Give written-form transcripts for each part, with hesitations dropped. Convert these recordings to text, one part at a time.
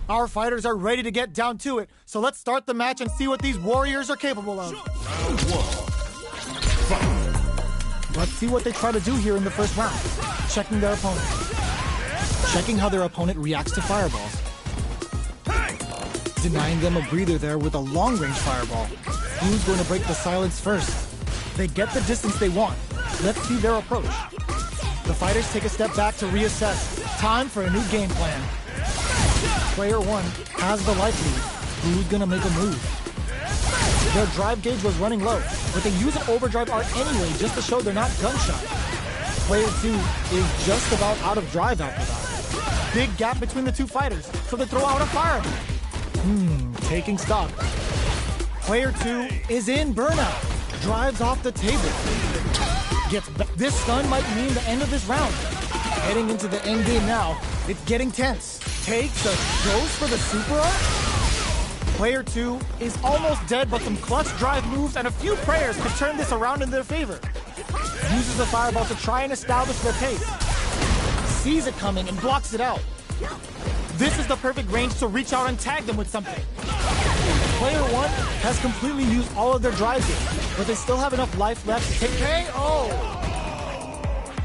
Our fighters are ready to get down to it, so let's start the match and see what these warriors are capable of. Round one. Fight. Let's see what they try to do here in the first round. Checking their opponent. Checking how their opponent reacts to fireballs. Denying them a breather there with a long-range fireball. Who's going to break the silence first? They get the distance they want. Let's see their approach. The fighters take a step back to reassess. Time for a new game plan. Player one has the life lead. Who's gonna make a move? Their drive gauge was running low, but they use an overdrive art anyway just to show they're not gunshot. Player two is just about out of drive after that. Big gap between the two fighters, so they throw out a fireball. Taking stock. Player two is in burnout. Drives off the table. This stun might mean the end of this round. Heading into the end game now. It's getting tense. Goes for the super art. Player two is almost dead, but some clutch drive moves and a few prayers could turn this around in their favor. Uses the fireball to try and establish their pace. Sees it coming and blocks it out. This is the perfect range to reach out and tag them with something. Player one has completely used all of their drive gauge, but they still have enough life left to take KO.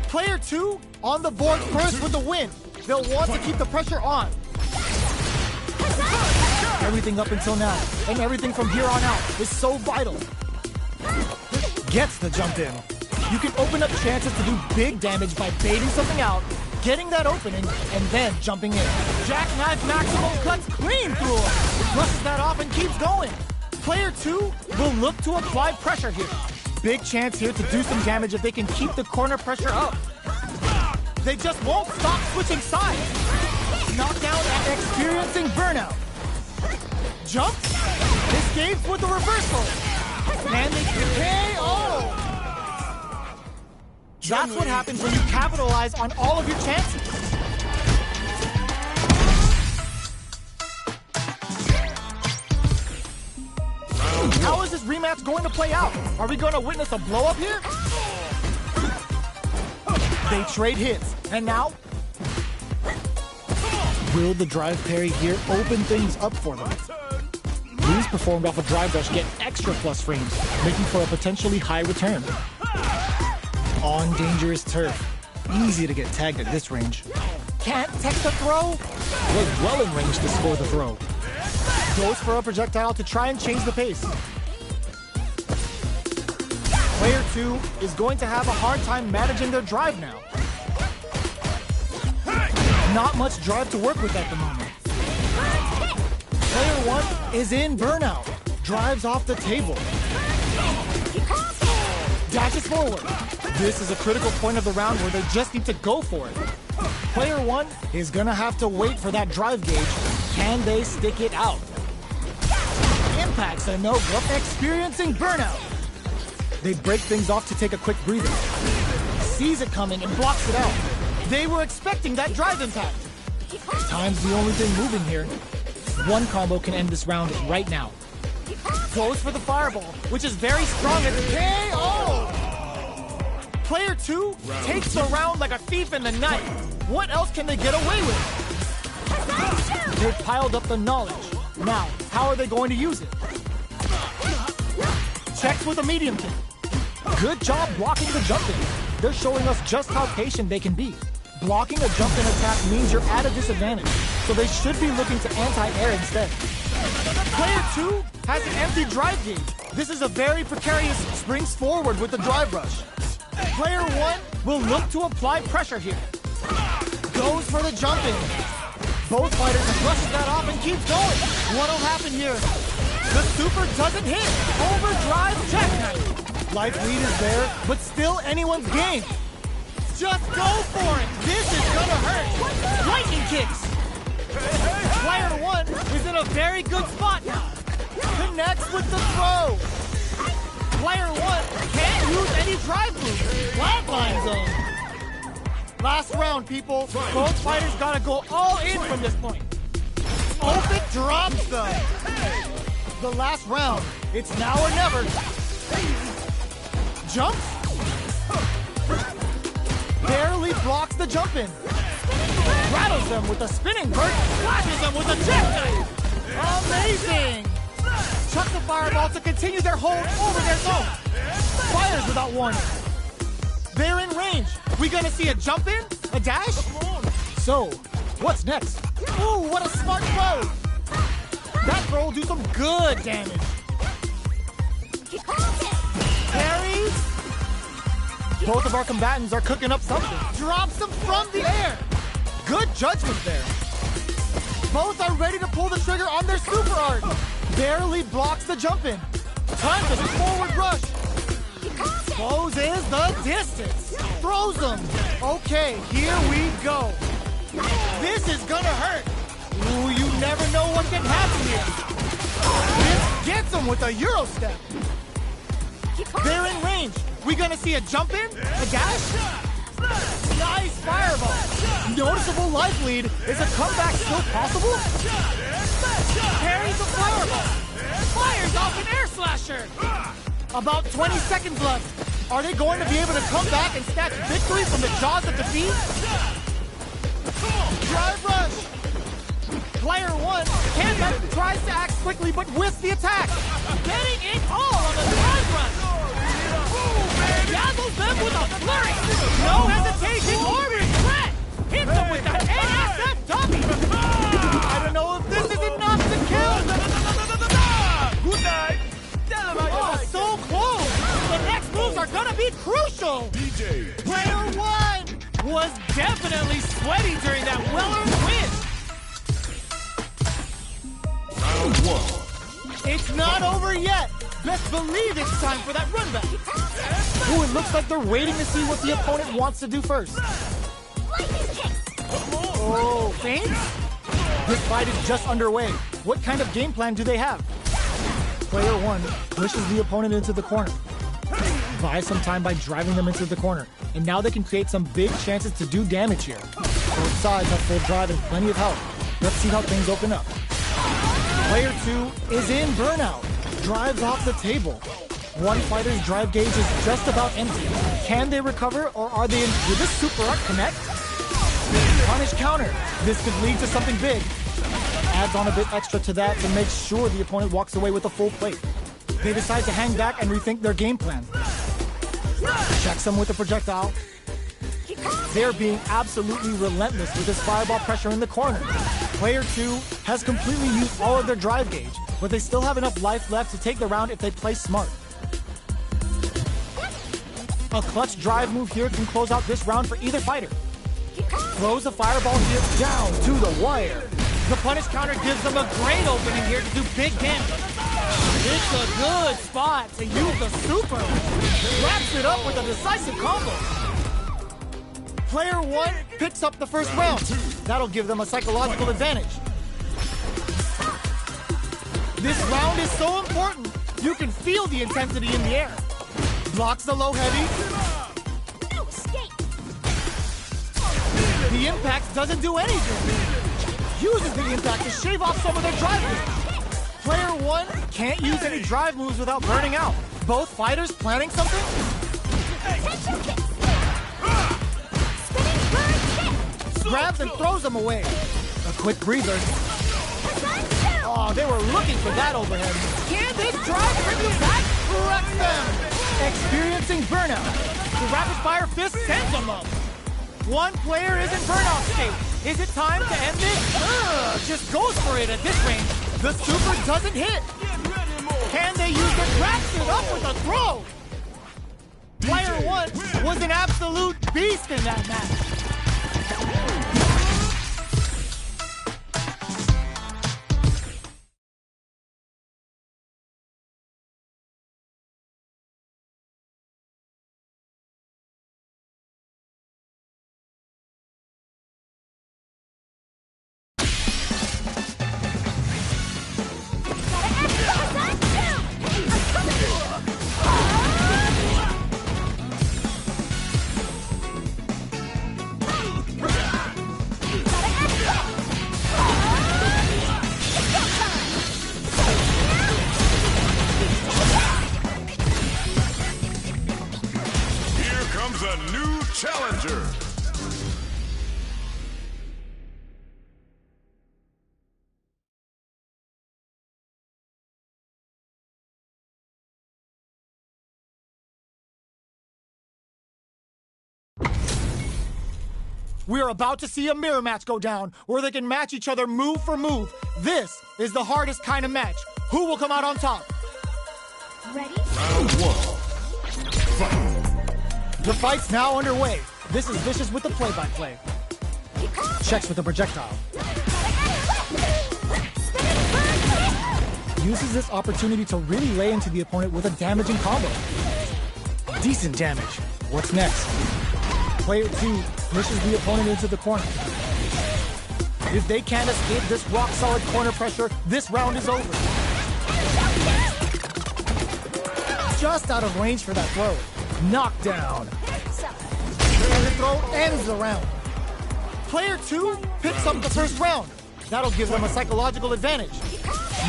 Player two on the board first with the win. They'll want to keep the pressure on. Everything up until now, and everything from here on out, is so vital. Gets the jump in. You can open up chances to do big damage by baiting something out, getting that opening, and then jumping in. Jackknife maximum cuts clean through him. Flushes that off and keeps going. Player two will look to apply pressure here. Big chance here to do some damage if they can keep the corner pressure up. They just won't stop switching sides. Knockdown and experiencing burnout. Jump. Escapes with the reversal. And they KO. That's what happens when you capitalize on all of your chances. How is this rematch going to play out? Are we going to witness a blow-up here? They trade hits, and now? Will the drive parry here open things up for them? Moves performed off a drive rush get extra plus frames, making for a potentially high return. On dangerous turf. Easy to get tagged at this range. Can't tech the throw? Was well in range to score the throw. Goes for a projectile to try and change the pace. Player two is going to have a hard time managing their drive now. Not much drive to work with at the moment. Player one is in burnout. Drives off the table. Dashes forward. This is a critical point of the round where they just need to go for it. Player one is gonna have to wait for that drive gauge. Can they stick it out? Impacts a no-go, experiencing burnout. They break things off to take a quick breather. Sees it coming and blocks it out. They were expecting that drive impact. Time's the only thing moving here. One combo can end this round right now. Goes for the fireball, which is very strong as KO! Player two takes the round like a thief in the night. What else can they get away with? They've piled up the knowledge. Now, how are they going to use it? Checks with a medium kick. Good job blocking the jump in. They're showing us just how patient they can be. Blocking a jump in attack means you're at a disadvantage, so they should be looking to anti-air instead. Player two has an empty drive gauge. This is a very precarious springs forward with the drive rush. Player one will look to apply pressure here. Goes for the jump in. Both fighters brushes that off and keeps going. What'll happen here? The super doesn't hit. Overdrive jackknife. Life lead is there, but still anyone's game. Just go for it. This is gonna hurt. Lightning kicks. Player one is in a very good spot now. Connects with the throw. Player one can't use any drive moves. Flatline zone. Last round, people. Both fighters gotta go all in from this point. Open drops them. The last round. It's now or never. Jumps. Barely blocks the jump in. Rattles them with a spinning bird, flashes them with a jackknife. Amazing! Chuck the fireball to continue their hold over their zone. Fires without warning. They're in range. We gonna see a jump in? A dash? So, what's next? Ooh, what a smart throw! That throw will do some good damage. Parries? Both of our combatants are cooking up something. Drops them from the air. Good judgment there. Both are ready to pull the trigger on their super art. Barely blocks the jump in. Time for the forward rush. Closes the distance. Throws them. Okay, here we go. This is gonna hurt. Ooh, you never know what can happen here. This gets them with a Euro step. They're in range. We gonna see a jump in? A dash? Nice fireball. Noticeable life lead. Is a comeback still possible? Parries the fireball. Fires off an air slasher. About 20 seconds left. Are they going to be able to come back and snatch victory from the jaws of defeat? Drive rush. Player one, Canada tries to act quickly but whiffs the attack. Getting it all on the drive rush. Dazzles them with a flurry. No hesitation or regret. Hits them with that NSFW. I don't know if this is enough to kill. Good night. Oh, so close. The next moves are gonna be crucial. Player one was definitely sweaty during that well-earned win. Round one. It's not over yet. Best believe it's time for that run back. Ooh, it looks like they're waiting to see what the opponent wants to do first. Oh, feints? This fight is just underway. What kind of game plan do they have? Player one pushes the opponent into the corner. Buys some time by driving them into the corner. And now they can create some big chances to do damage here. Both sides have full drive and plenty of health. Let's see how things open up. Player two is in burnout. Drives off the table. One fighter's drive gauge is just about empty. Can they recover, or are they in? Will this super art connect? Punish counter. This could lead to something big. Adds on a bit extra to that to make sure the opponent walks away with a full plate. They decide to hang back and rethink their game plan. Checks them with a projectile. They're being absolutely relentless with this fireball pressure in the corner. Player two has completely used all of their drive gauge, but they still have enough life left to take the round if they play smart. A clutch drive move here can close out this round for either fighter. Throws a fireball here down to the wire. The punish counter gives them a great opening here to do big damage. It's a good spot to use the super. Wraps it up with a decisive combo. Player one picks up the first round. That'll give them a psychological advantage. This round is so important. You can feel the intensity in the air. Blocks the low heavy. No escape. The impact doesn't do anything. Uses the impact to shave off some of their drive moves. Player one can't use any drive moves without burning out. Both fighters planning something? Potential kick. Grabs and throws them away. A quick breather. Oh, they were looking for that overhead. Can this drive bring you back? Wrecks them. Experiencing burnout. The rapid fire fist sends them up. One player is in burnout state. Is it time to end this? Just goes for it at this range. The super doesn't hit. Can they use their wraps it up with a throw? Player one was an absolute beast in that match. A new challenger. We are about to see a mirror match go down where they can match each other move for move. This is the hardest kind of match. Who will come out on top? Ready? Round 1. Fight. The fight's now underway. This is Vicious with the play-by-play. Checks with the projectile. Uses this opportunity to really lay into the opponent with a damaging combo. Decent damage. What's next? Player 2 pushes the opponent into the corner. If they can't escape this rock-solid corner pressure, this round is over. Just out of range for that throw. Knockdown. And the throw ends the round. Player 2 picks up the first round. That'll give them a psychological advantage.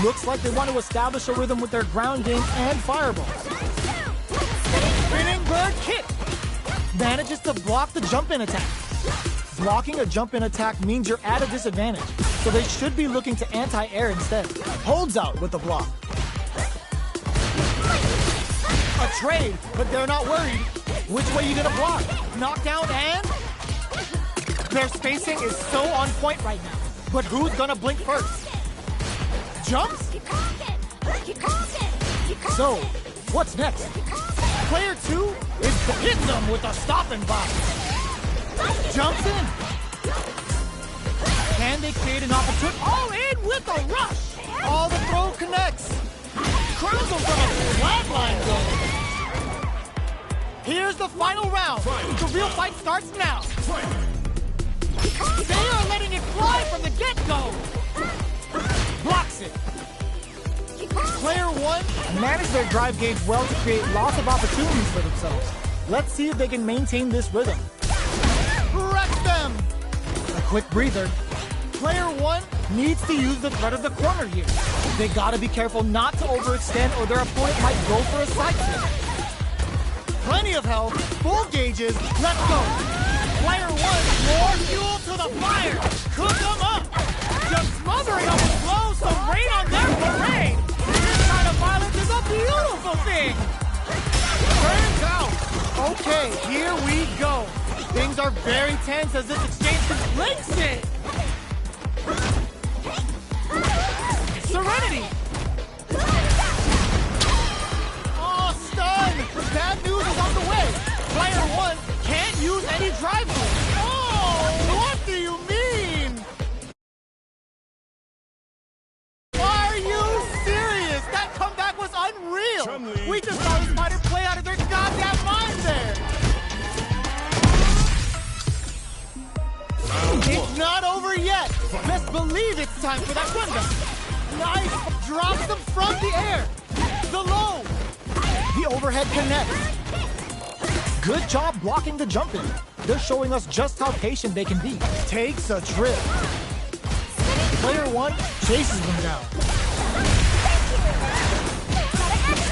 Looks like they want to establish a rhythm with their ground game and fireballs. Spinning bird kick. Manages to block the jump-in attack. Blocking a jump-in attack means you're at a disadvantage, so they should be looking to anti-air instead. Holds out with the block. A trade, but they're not worried. Which way you gonna block? Knockdown and... Their spacing is so on point right now. But who's gonna blink first? Jumps? So, what's next? Player 2 is hitting them with a stopping block. Jumps in. Can they create an opportunity? All in with a rush. All the throw connects. Crowns them from a flatline goal. Here's the final round. The real fight starts now. They are letting it fly from the get-go. Blocks it. Player 1 managed their drive gauge well to create lots of opportunities for themselves. Let's see if they can maintain this rhythm. Wreck them! A quick breather. Player 1 needs to use the threat of the corner here. They gotta be careful not to overextend or their opponent might go for a side flip. Plenty of health, full gauges, let's go. Player 1, more fuel to the fire. Cook them up. Just smothering them with blows, some rain on their parade. This kind of violence is a beautiful thing. Turns out. Okay, here we go. Things are very tense as this exchange conflicts it. Serenity. Oh, stun. Bad news is on the way. Player 1 can't use any drive moves. Oh, what do you mean? Are you serious? That comeback was unreal. We just saw this fighter play out of their goddamn mind there. It's not over yet. Best believe it's time for that comeback. Nice. Drops them from the air. The low. The overhead connects. Good job blocking the jump in. They're showing us just how patient they can be. Takes a trip. Player 1 chases them down.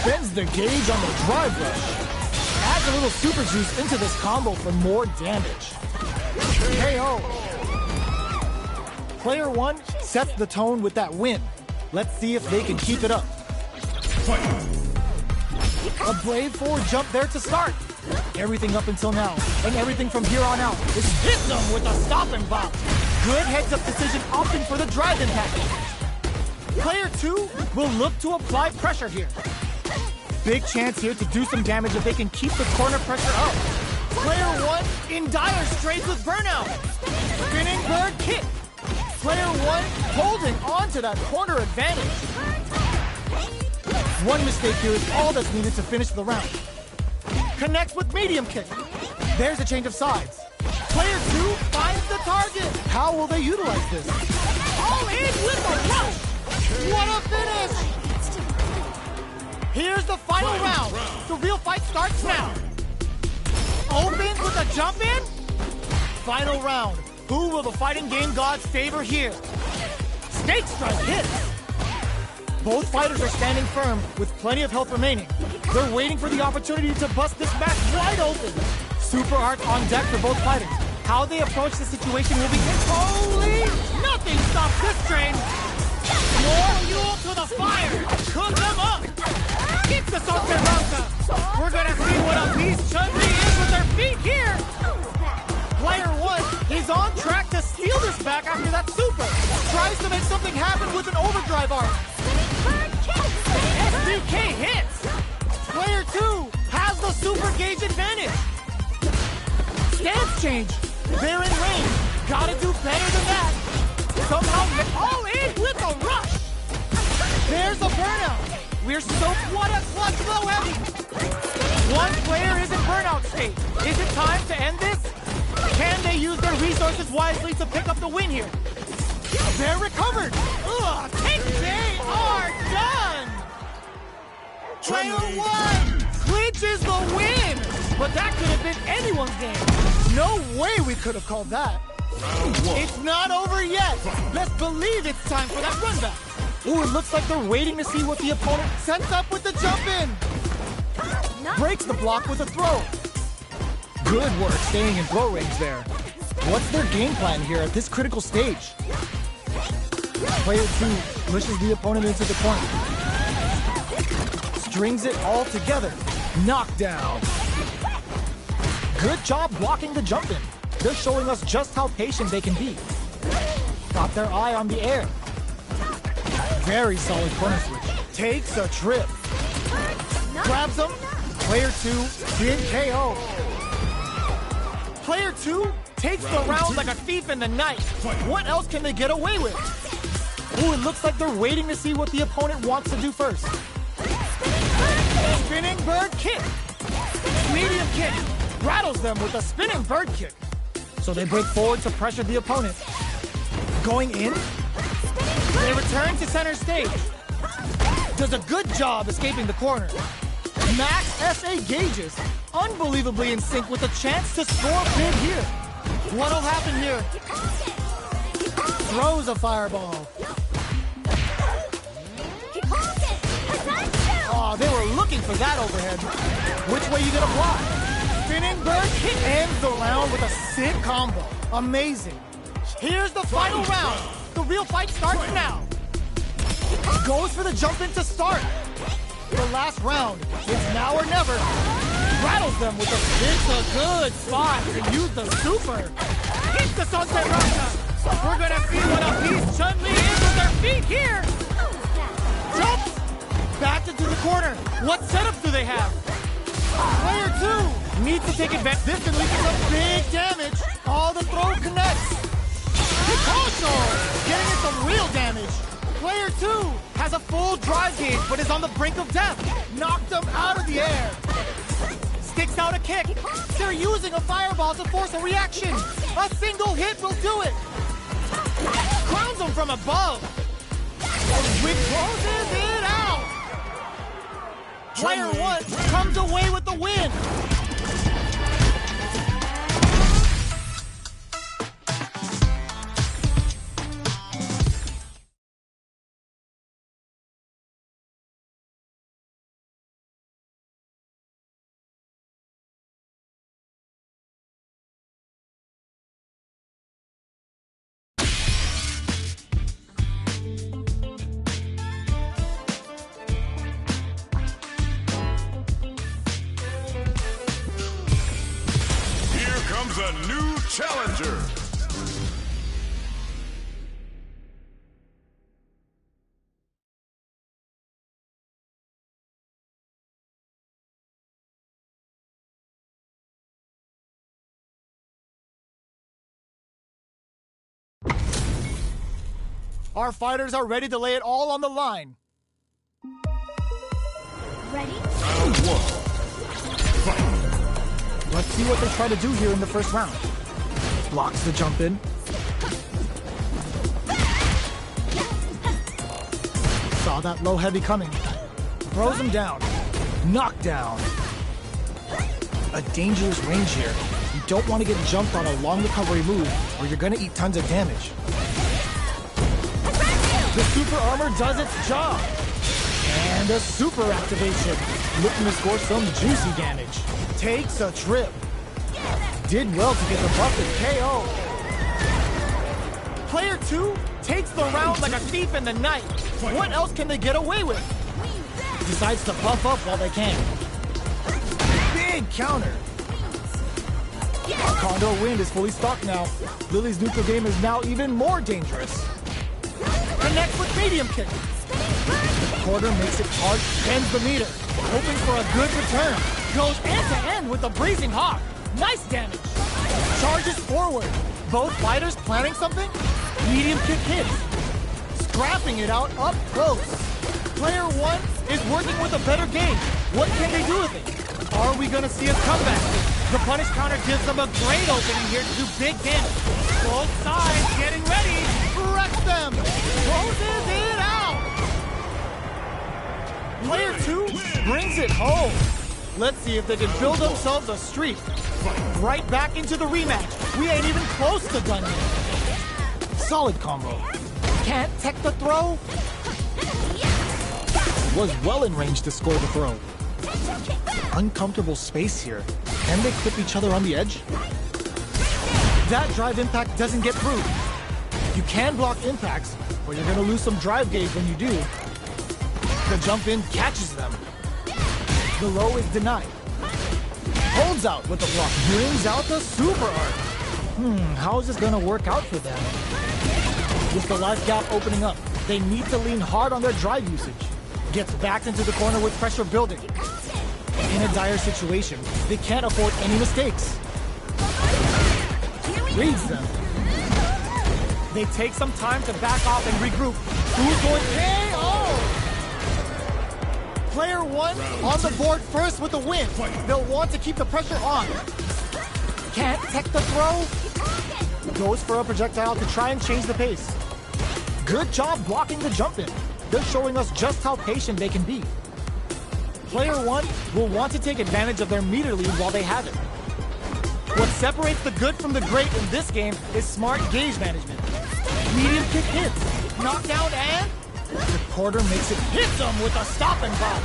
Spends the gauge on the drive rush. Adds a little super juice into this combo for more damage. KO. Player 1 sets the tone with that win. Let's see if they can keep it up. A brave forward jump there to start. Everything up until now, and everything from here on out, is hit them with a stopping block. Good heads-up decision opting for the drive impact. Player 2 will look to apply pressure here. Big chance here to do some damage if they can keep the corner pressure up. Player 1 in dire straits with burnout. Spinning bird kick. Player 1 holding on to that corner advantage. One mistake here is all that's needed to finish the round. Connects with medium kick. There's a change of sides. Player 2 finds the target. How will they utilize this? All in with a rush. What a finish. Here's the final round. The real fight starts now. Opens with a jump in. Final round. Who will the fighting game gods favor here? Snake strike hits. Both fighters are standing firm with plenty of health remaining. They're waiting for the opportunity to bust this match wide open. Super Arts on deck for both fighters. How they approach the situation will be... Holy! Nothing stops this train! More fuel to the fire! Cook them up! Get the Sorceranza! We're gonna see what a beast Chun-Li is with their feet here! Player 1 is on an overdrive arm. SDK hits. Player 2 has the super gauge advantage. Stance change. They're in range. Gotta do better than that. Somehow all in with a rush. There's a burnout. We're so what a clutch low heavy. One player is in burnout state. Is it time to end this? Can they use their resources wisely to pick up the win here? They're recovered. Ugh, they are done. Player 1 clinches the win. But that could have been anyone's game. No way we could have called that. It's not over yet. Let's believe it's time for that run back. Ooh, it looks like they're waiting to see what the opponent sets up with the jump in. Breaks the block with a throw. Good work staying in throw range there. What's their game plan here at this critical stage? Player 2 pushes the opponent into the corner. Strings it all together. Knockdown. Good job blocking the jump in. They're showing us just how patient they can be. Got their eye on the air. Very solid corner switch. Takes a trip. Grabs him. Player 2, big KO. Player 2 takes the round like a thief in the night. What else can they get away with? Ooh, it looks like they're waiting to see what the opponent wants to do first. Spinning bird kick. Medium kick. Rattles them with a spinning bird kick. So they break forward to pressure the opponent. Going in. They return to center stage. Does a good job escaping the corner. Max SA gauges. Unbelievably in sync with a chance to score big here. What'll happen here? Throws a fireball. Oh, they were looking for that overhead. Which way you gonna block? Spinning bird kick ends the round with a sick combo. Amazing. Here's the final round. The real fight starts now. Goes for the jump in to start. The last round. It's now or never. Rattles them with a it's a good spot to use the super. Hits the Sunset Raka. We're gonna see what a piece Chun-Li is with her feet here. Jumps. Back into the corner. What setup do they have? Player 2 needs to take advantage. This can lead to some big damage. All the throw connects. Picasso getting in some real damage. Player 2 has a full drive gauge, but is on the brink of death. Knocked him out of the air. Sticks out a kick. They're using a fireball to force a reaction. A single hit will do it. Crowns him from above. Which closes it out. Player 1 comes away with the win. A new challenger. Our fighters are ready to lay it all on the line. Ready? Round 1. Fight. Let's see what they try to do here in the first round. Blocks the jump in. Saw that low heavy coming. Throws him down. Knockdown. A dangerous range here. You don't want to get jumped on a long recovery move or you're going to eat tons of damage. The super armor does its job. And a super activation. Looking to score some juicy damage. Takes a trip. Did well to get the buff and KO. Player 2 takes the round like a thief in the night. What else can they get away with? Decides to buff up while they can. Big counter. Condor Wind is fully stocked now. Lily's neutral game is now even more dangerous. Connects with medium kick. Quarter makes it hard, bends the meter. Hoping for a good return. Goes end-to-end with a Blazing Hawk. Nice damage. Charges forward. Both fighters planning something? Medium kick hits. Scrapping it out up close. Player one is working with a better game. What can they do with it? Are we gonna see a comeback? The punish counter gives them a great opening here to do big damage. Both sides getting ready. Wrecks them. Closes it out. Player two brings it home. Let's see if they can build themselves a streak. Right back into the rematch. We ain't even close to done yet. Solid combo. Can't tech the throw. Was well in range to score the throw. Uncomfortable space here. Can they clip each other on the edge? That drive impact doesn't get through. You can block impacts, but you're gonna lose some drive gauge when you do. The jump in catches them. The low is denied. Holds out with the block. Brings out the super art. How is this gonna work out for them? With the life gap opening up, they need to lean hard on their drive usage. Gets backed into the corner with pressure building. In a dire situation, they can't afford any mistakes. Reads them. They take some time to back off and regroup. Who's going KO? Player one on the board first with the win. They'll want to keep the pressure on. Can't tech the throw. Goes for a projectile to try and change the pace. Good job blocking the jump in. They're showing us just how patient they can be. Player one will want to take advantage of their meter lead while they have it. What separates the good from the great in this game is smart gauge management. Medium kick hits. Knockdown and... The quarter makes it hit them with a stop and pop.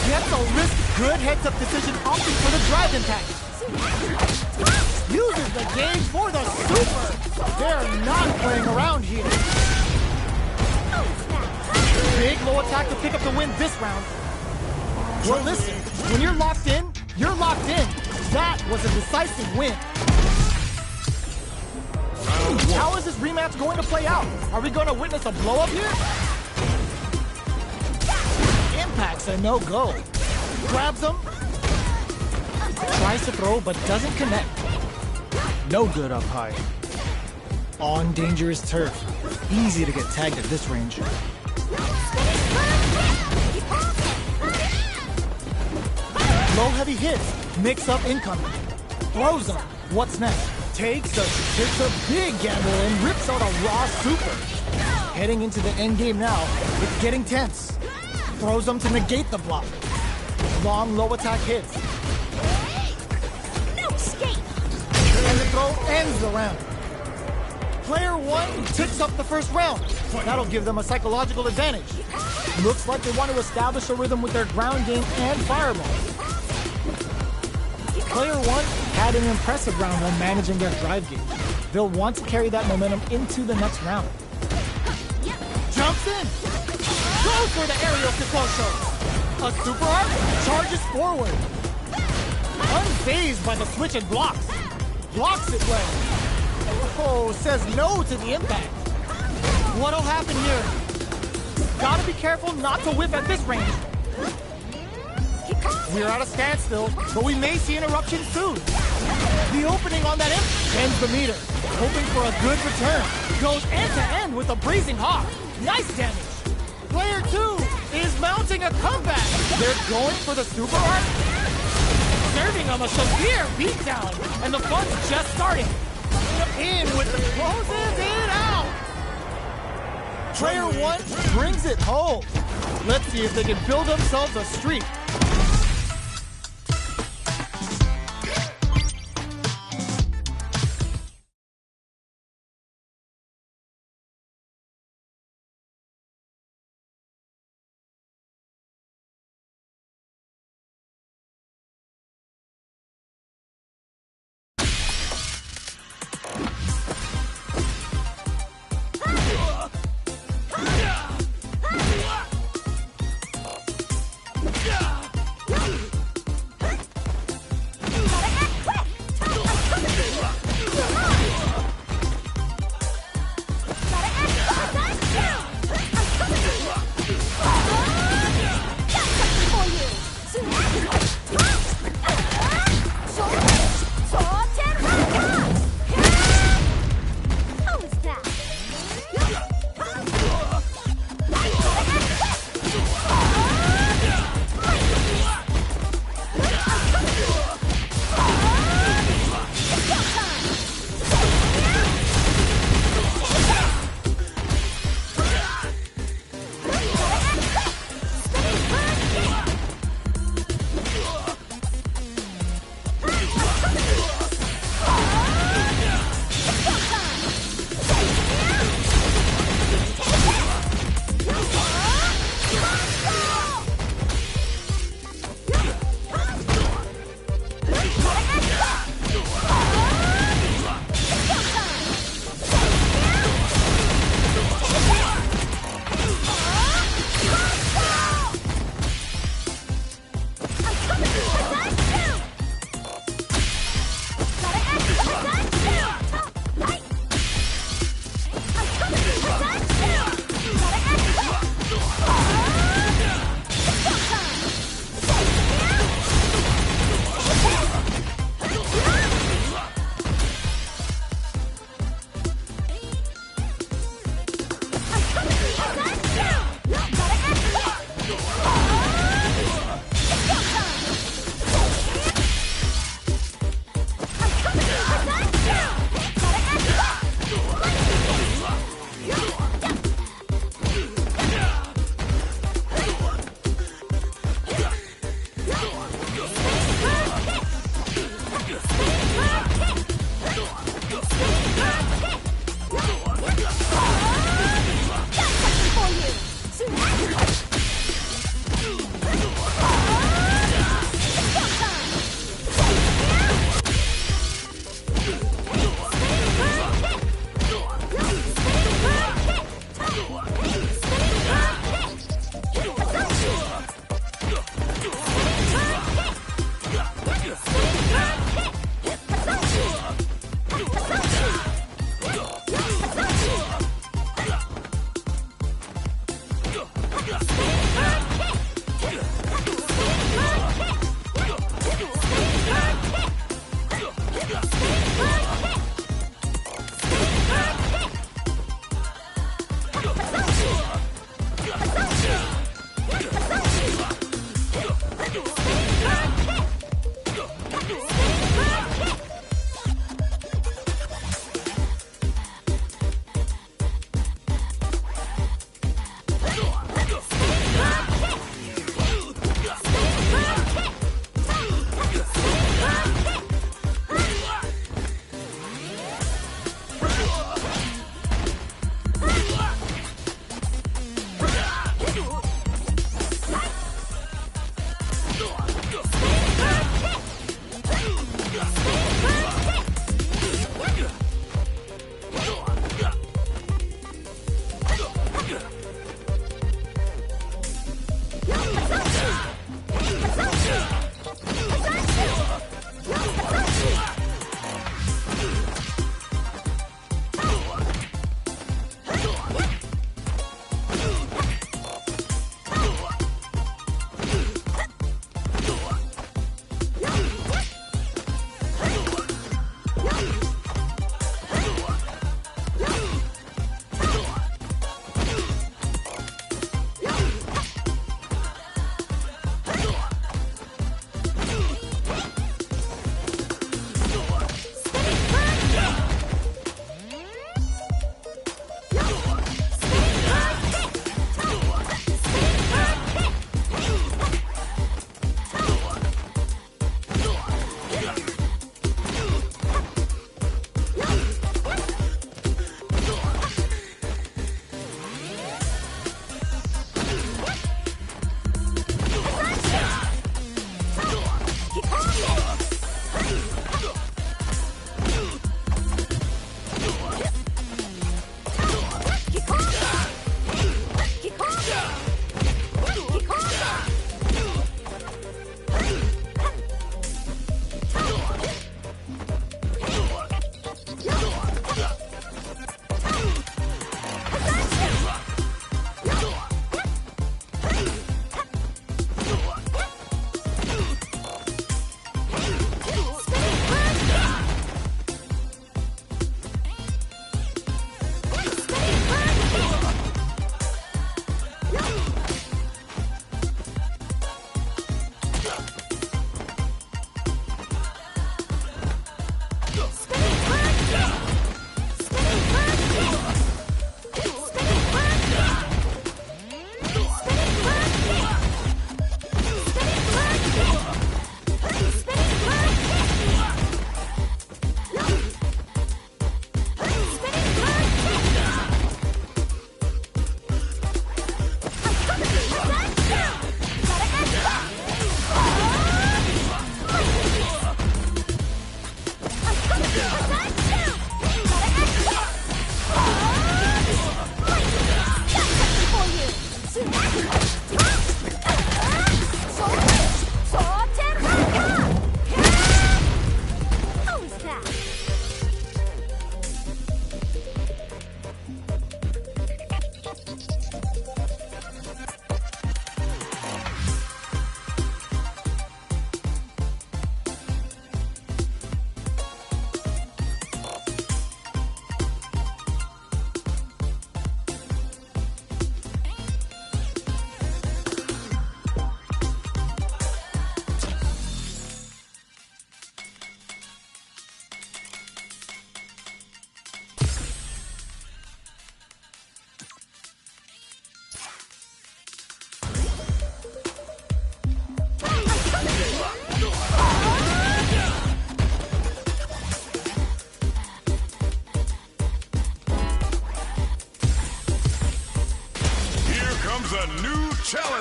Gets a risk good heads-up decision opting for the drive impact. Uses the gauge for the super. They're not playing around here. Big low attack to pick up the win this round. Well, listen, when you're locked in, you're locked in. That was a decisive win. How is this rematch going to play out? Are we going to witness a blow-up here? Impact's a no-go. Grabs him. Tries to throw, but doesn't connect. No good up high. On dangerous turf. Easy to get tagged at this range. Low heavy hits. Mix up incoming. Throws him. What's next? Takes a big gamble and rips out a raw super. Heading into the end game now. It's getting tense. Throws him to negate the block. Long low attack hits. No escape. And the throw ends the round. Player one ticks up the first round. That'll give them a psychological advantage. Looks like they want to establish a rhythm with their ground game and fireball. Player one had an impressive round while managing their drive game. They'll want to carry that momentum into the next round. Jumps in. Goes for the aerial Kikosho. A super arc charges forward. Unfazed by the switch and blocks. Blocks it well. Oh, says no to the impact. What'll happen here? Gotta be careful not to whip at this range. We're at a standstill, but we may see an eruption soon. The opening on that imp bends the meter, hoping for a good return. Goes end-to-end with a Blazing Hawk. Nice damage. Player two is mounting a comeback. They're going for the super arc. Serving them a severe beatdown, and the fun's just starting. In with the closes it out. Player one brings it home. Let's see if they can build themselves a streak.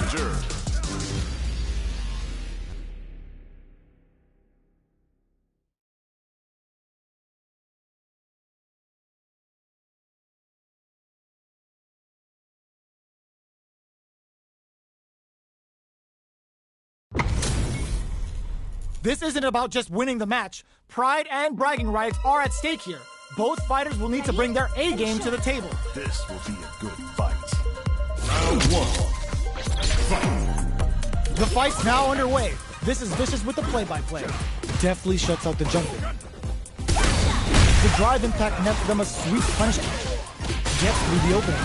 challenger. This isn't about just winning the match. Pride and bragging rights are at stake here. Both fighters will need to bring their A game to the table. This will be a good fight. Round one. Fight. The fight's now underway. This is Vicious with the play-by-play. Deftly shuts out the jumping. The drive impact nets them a sweet punishment. Gets through the opening.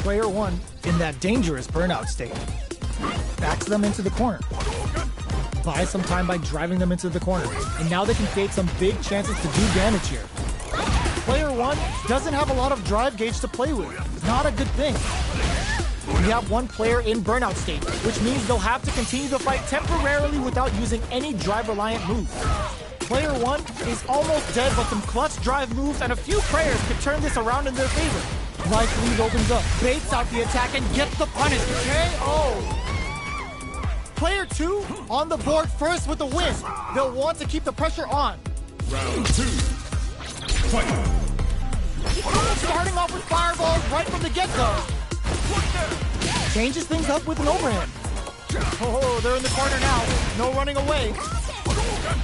Player one in that dangerous burnout state. Backs them into the corner. Buys some time by driving them into the corner. And now they can create some big chances to do damage here. Player one doesn't have a lot of drive gauge to play with. Not a good thing. We have one player in burnout state, which means they'll have to continue the fight temporarily without using any drive-reliant moves. Player one is almost dead, but some clutch drive moves and a few prayers could turn this around in their favor. Life lead opens up, baits out the attack, and gets the punish. KO! Player two on the board first with the win. They'll want to keep the pressure on. Round two. Fight. Starting off with fireballs right from the get-go. Changes things up with an overhand. Oh, they're in the corner now. No running away.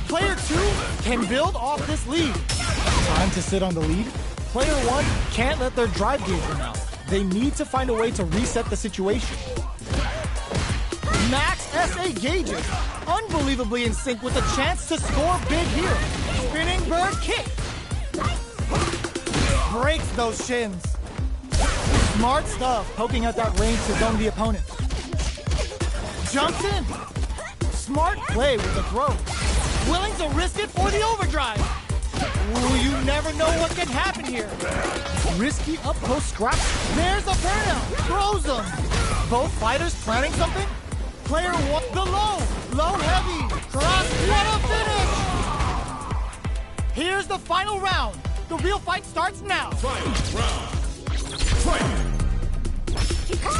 Player two can build off this lead. Time to sit on the lead. Player one can't let their drive gauge run out. They need to find a way to reset the situation. Max SA gauges, unbelievably in sync with a chance to score big here. Spinning bird kick. Breaks those shins. Smart stuff, poking at that range to zone the opponent. Jumps in. Smart play with the throw. Willing to risk it for the overdrive. Ooh, you never know what can happen here. Risky up-close scraps. There's a burnout. Throws them. Both fighters planning something? Player one, the low heavy, cross, what a finish! Here's the final round. The real fight starts now. Final round. Fight.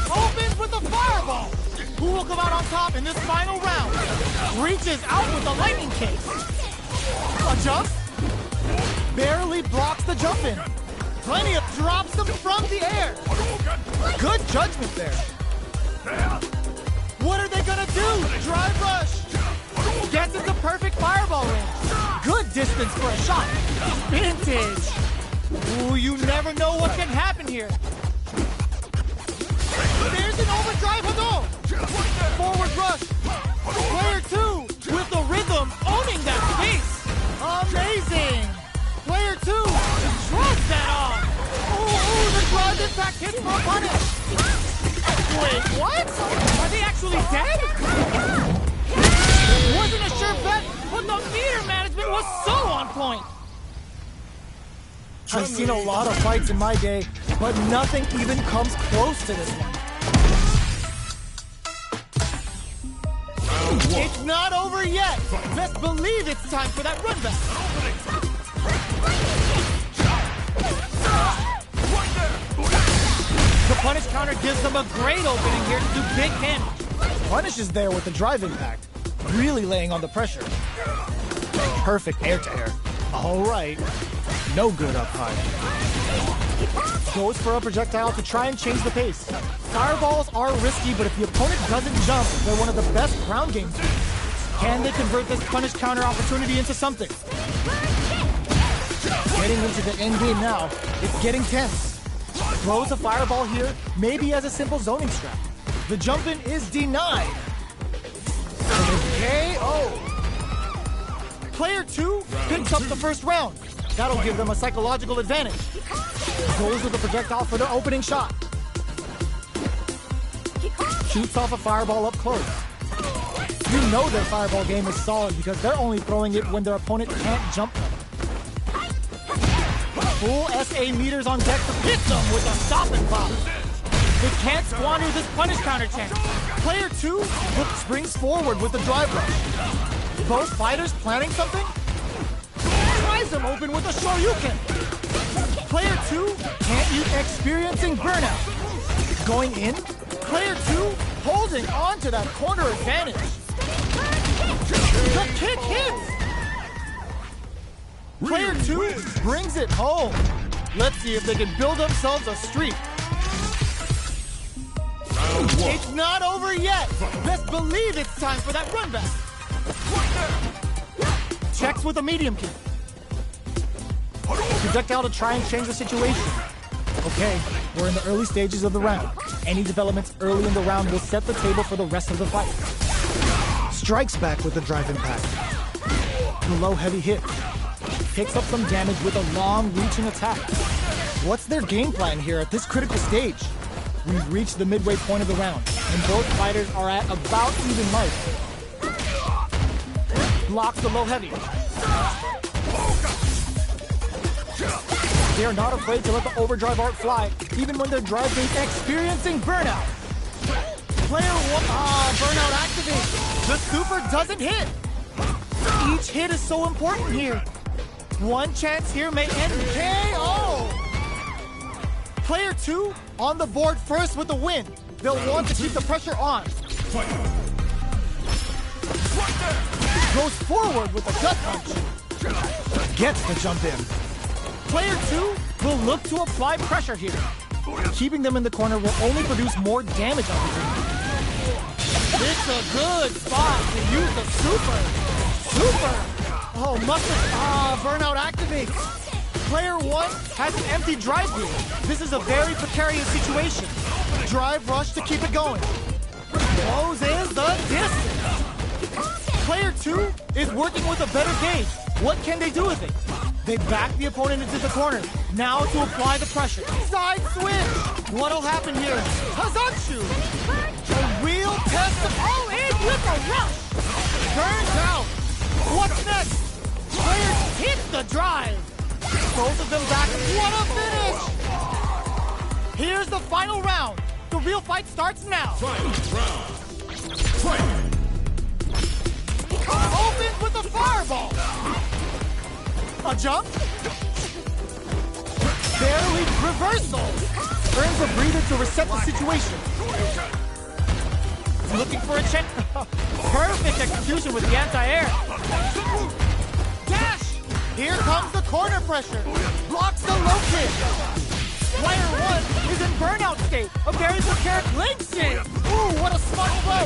Opens with a fireball. Who will come out on top in this final round? Reaches out with the lightning kick. A jump. Barely blocks the jump in. Plenty of drops them from the air. Good judgment there. What are they gonna do? Drive rush. Gets into perfect fireball range. Good distance for a shot. Vintage. Ooh, you never know what can happen here. There's an overdrive Hadou. Forward rush. Player two with the rhythm owning that space. Amazing. Player two shrugs that off. Ooh, the drive impact hits for a punish. Wait, what? Are they actually dead? Wasn't a sure bet, but the meter management was so on point. I've seen a lot of fights in my day, but nothing even comes close to this one. It's not over yet. Best believe it's time for that run back. The punish counter gives them a great opening here to do big damage. Punish is there with the drive impact, really laying on the pressure. Perfect air-to-air. All right. No good up high. Goes for a projectile to try and change the pace. Fireballs are risky, but if the opponent doesn't jump, they're one of the best ground game teams. Can they convert this punish counter opportunity into something? Getting into the end game now, it's getting tense. Throws a fireball here, maybe as a simple zoning strat. The jump-in is denied. KO. Player two picks up the first round. That'll give them a psychological advantage. Goes with the projectile for their opening shot. Shoots off a fireball up close. You know their fireball game is solid because they're only throwing it when their opponent can't jump them. Full SA meters on deck to hit them with a stop and pop. They can't squander this punish counter chance. Player two springs forward with the drive rush. Both fighters planning something? Tries them open with a Shoryuken. Player two can't use experiencing burnout. Going in, player two holding on to that corner advantage. The kick hits! Player 2 brings it home. Let's see if they can build themselves a streak. It's not over yet. Best believe it's time for that run back. Checks with a medium kick. Projectile to try and change the situation. Okay, we're in the early stages of the round. Any developments early in the round will set the table for the rest of the fight. Strikes back with the drive impact. The low heavy hit. Picks up some damage with a long reaching attack. What's their game plan here at this critical stage? We've reached the midway point of the round, and both fighters are at about even life. Blocks the low heavy. They are not afraid to let the overdrive art fly, even when their drive bait experiencing burnout. Player 1, burnout activates. The super doesn't hit. Each hit is so important here. One chance here may end KO. Player 2 on the board first with the win. They'll want to keep the pressure on. Goes forward with a gut punch. Gets the jump in. Player 2 will look to apply pressure here. Keeping them in the corner will only produce more damage opportunity. It's a good spot to use the super. Oh, burnout activates. Player 1 has an empty drive gear. This is a very precarious situation. Drive rush to keep it going. Closes the distance. Player 2 is working with a better gauge. What can they do with it? They back the opponent into the corner. Now to apply the pressure. Side switch. What'll happen here? Hazanchu. A real test of in with a rush. Turns out. What's next? Players hit the drive. Both of them back. What a finish! Here's the final round. The real fight starts now. Final round. Fight! Opens with a fireball. A jump. Barely reversal. Earns a breather to reset the situation. Looking for a check. Perfect execution with the anti-air. Dash! Here comes the corner pressure. Blocks the low kick. Player 1 is in burnout state. A very precarious leg shake. Ooh, what a smart throw.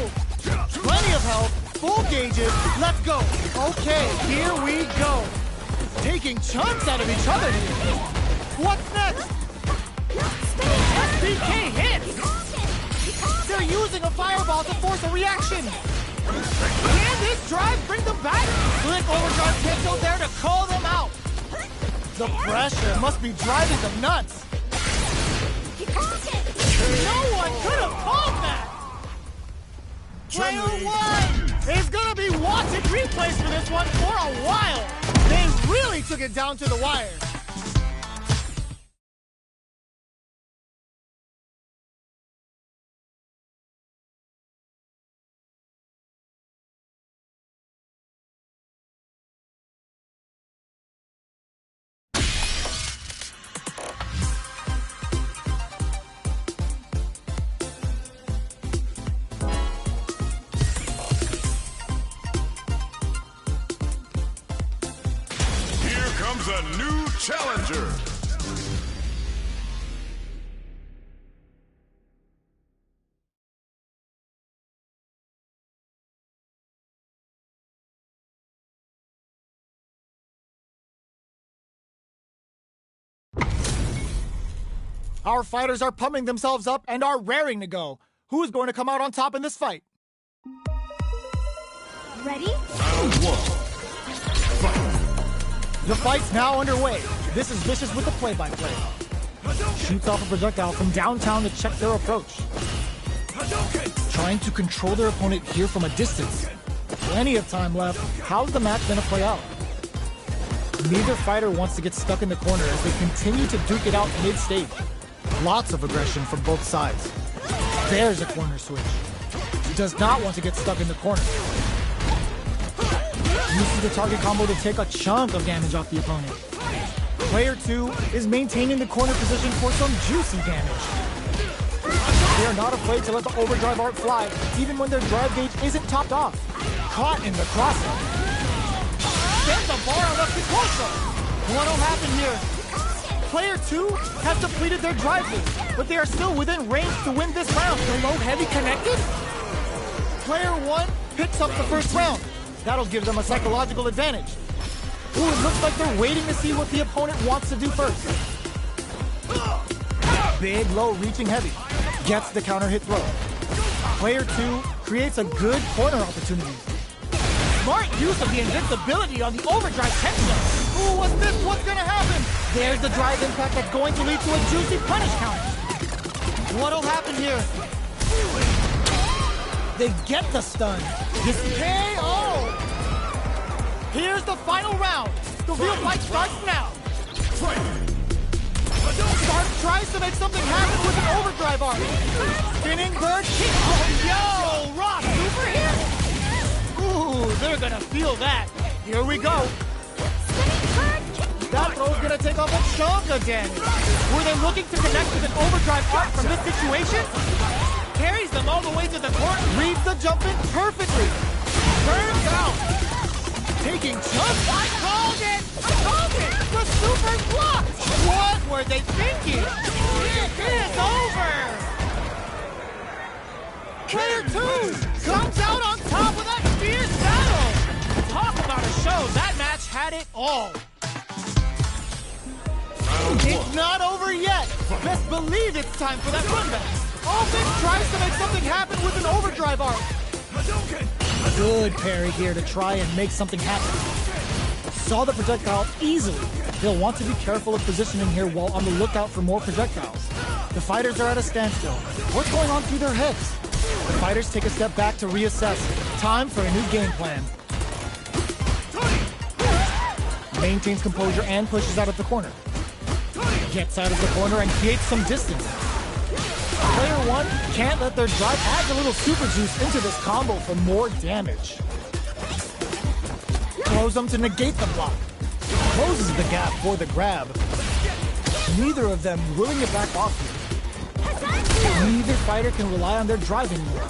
Plenty of health. Full gauges. Let's go. Okay, here we go. Taking chunks out of each other here. What's next? SBK hits. They're using a fireball to force a reaction. Can this drive bring them back? Slick overdrive can't go there to call them out. The pressure must be driving them nuts. No one could have called that. Player 1 is going to be watching replays for this one for a while. They really took it down to the wire. A new challenger. Our fighters are pumping themselves up and are raring to go. Who's going to come out on top in this fight? Ready? Round 1. Fight. The fight's now underway. This is Vicious with the play-by-play. Shoots off a projectile from downtown to check their approach. Trying to control their opponent here from a distance. Plenty of time left. How's the match gonna play out? Neither fighter wants to get stuck in the corner as they continue to duke it out mid-stage. Lots of aggression from both sides. There's a corner switch. He does not want to get stuck in the corner. Uses the target combo to take a chunk of damage off the opponent. Player 2 is maintaining the corner position for some juicy damage. They are not afraid to let the overdrive art fly, even when their drive gauge isn't topped off. Caught in the crosshair. Send the bar on the Picoso. What'll happen here? Player 2 has depleted their drive gauge, but they are still within range to win this round. The low heavy connected? Player 1 picks up the first round. That'll give them a psychological advantage. Ooh, it looks like they're waiting to see what the opponent wants to do first. Big low reaching heavy. Gets the counter hit throw. Player 2 creates a good corner opportunity. Smart use of the invincibility on the overdrive tension. Ooh, what's this? What's gonna happen? There's the drive impact that's going to lead to a juicy punish counter. What'll happen here? They get the stun. This KO! Here's the final round. The real fight starts now. Stark tries to make something happen with an overdrive arm. Spinning bird kick. Oh, yo! Ross super here? Ooh, they're gonna feel that. Here we go. That throw's gonna take off a chunk of damage. Were they looking to connect with an overdrive arc from this situation? Carries them all the way to the court. Reads the jump in perfectly. Turns out. Taking chunks. I called it! I called it! The super block! What were they thinking? It is over! Player 2 comes out on top of that fierce battle! Talk about a show. That match had it all. It's not over yet. Best believe it's time for that run back. Offense tries to make something happen with an overdrive arc. Good parry here to try and make something happen. Saw the projectile easily. They'll want to be careful of positioning here while on the lookout for more projectiles. The fighters are at a standstill. What's going on through their heads? The fighters take a step back to reassess. Time for a new game plan. Maintains composure and pushes out of the corner. Gets out of the corner and creates some distance. Player 1 can't let their drive add a little super juice into this combo for more damage. Throws them to negate the block. Closes the gap for the grab. Neither of them willing to back off here. Neither fighter can rely on their drive anymore.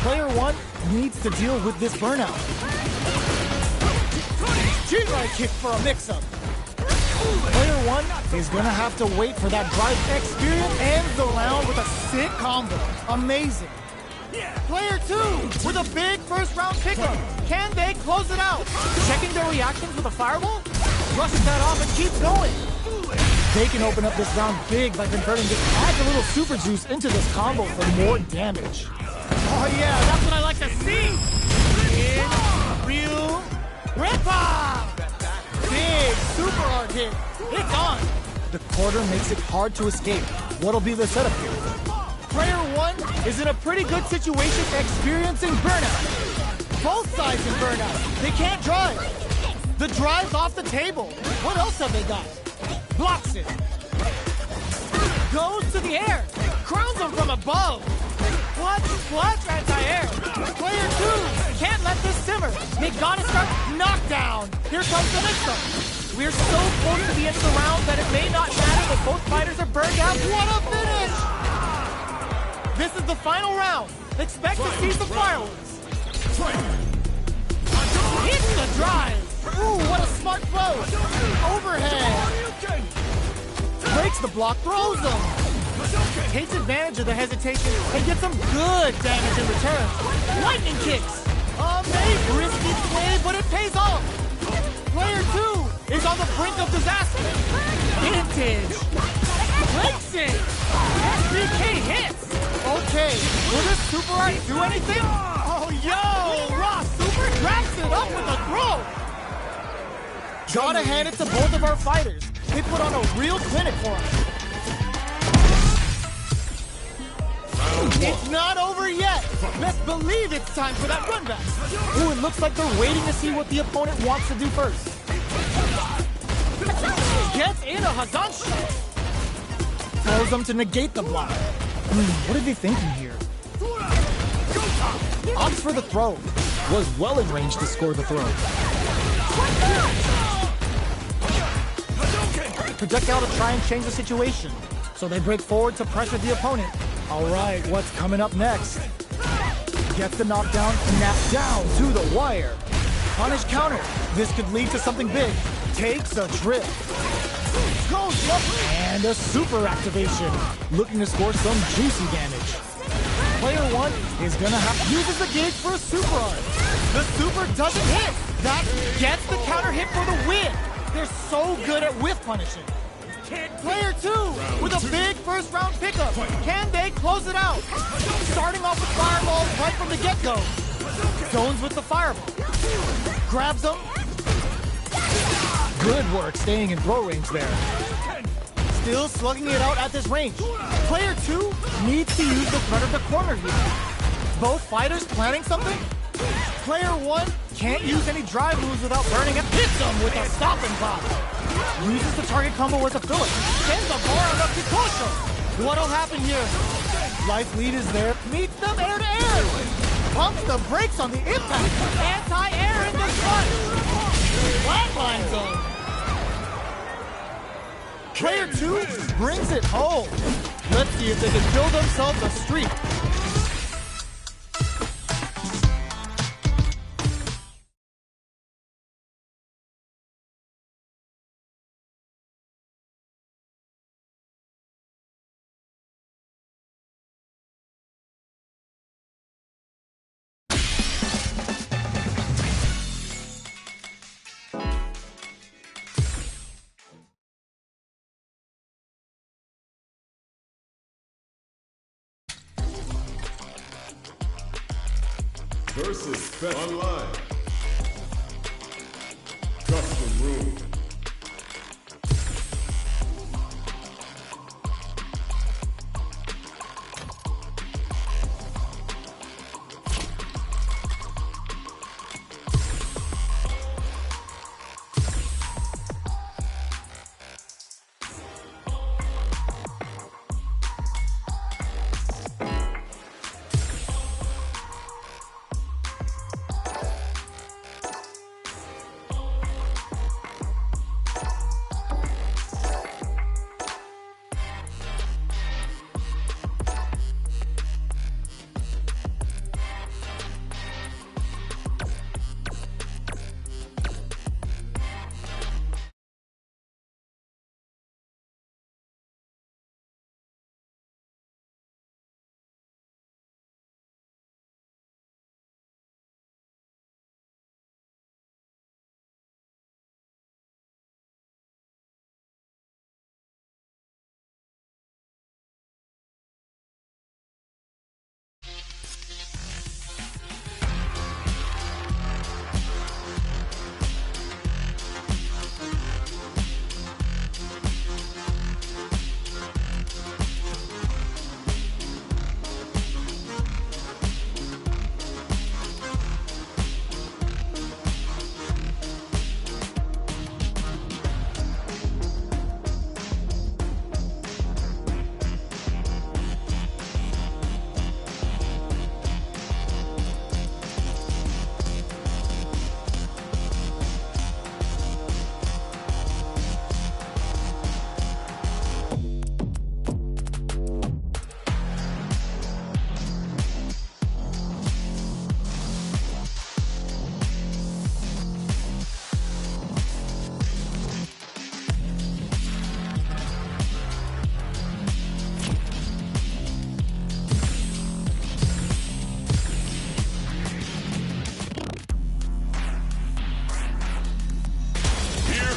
Player 1 needs to deal with this burnout. G-right kick for a mix-up. Player 1 is gonna have to wait for that drive. Experience ends the round with a sick combo. Amazing. Player 2 with a big first round pickup. Can they close it out? Checking their reactions with a fireball? Brushes that off and keeps going. They can open up this round big by converting this. Adds a little super juice into this combo for more damage. Oh yeah, that's what I like to see. In real rip-off. Big super hard hit. It's on. The quarter makes it hard to escape. What'll be the setup here? Player 1 is in a pretty good situation experiencing burnout. Both sides in burnout. They can't drive. The drive's off the table. What else have they got? Blocks it. Goes to the air. Crowns them from above. Clutch anti-air. Player 2 can't let this simmer. They gotta start knockdown. Here comes the mix-up. We're so close to the end of the round that it may not matter that both fighters are burned out. What a finish! This is the final round. Expect to see some fireworks. Hits the drive. Ooh, what a smart throw. Overhead. Breaks the block, throws them. Takes advantage of the hesitation and gets some good damage in return. Lightning kicks. Maybe risky play, but it pays off. Player 2 is on the brink of disaster. Vintage. Breaks it. SBK hits. Okay, will this super art do anything? Oh, yo, Ross super wraps it up with a throw. Gotta hand it to both of our fighters. They put on a real clinic for us. It's not over yet. Best believe it's time for that run back. Ooh, it looks like they're waiting to see what the opponent wants to do first. Gets in a Hazanshi. Throws them to negate the block. What are they thinking here? Opts for the throw. Was well in range to score the throw. Projectile to try and change the situation. So they break forward to pressure the opponent. All right, what's coming up next? Gets the knockdown, snapped down to the wire. Punish counter. This could lead to something big. Takes a trip. Goes up and a super activation. Looking to score some juicy damage. Player one is gonna uses the gauge for a super art. The super doesn't hit. That gets the counter hit for the win. They're so good at whiff punishing. Player two with a big first round pickup. Can they close it out? Starting off with fireballs right from the get-go. Zones with the fireball. Grabs them. Good work staying in throw range there. Still slugging it out at this range. Player two needs to use the threat of the corner here. Both fighters planning something? Player one can't use any drive moves without burning and hits them with a stopping block. Uses the target combo as a filler. Sends the bar on up to Kosho. What'll happen here? Life lead is there. Meets them air to air. Pumps the brakes on the impact. Anti-air in the front. Flatline zone. Player two brings it home. Let's see if they can build themselves a streak. Versus Bet Online. Custom Room.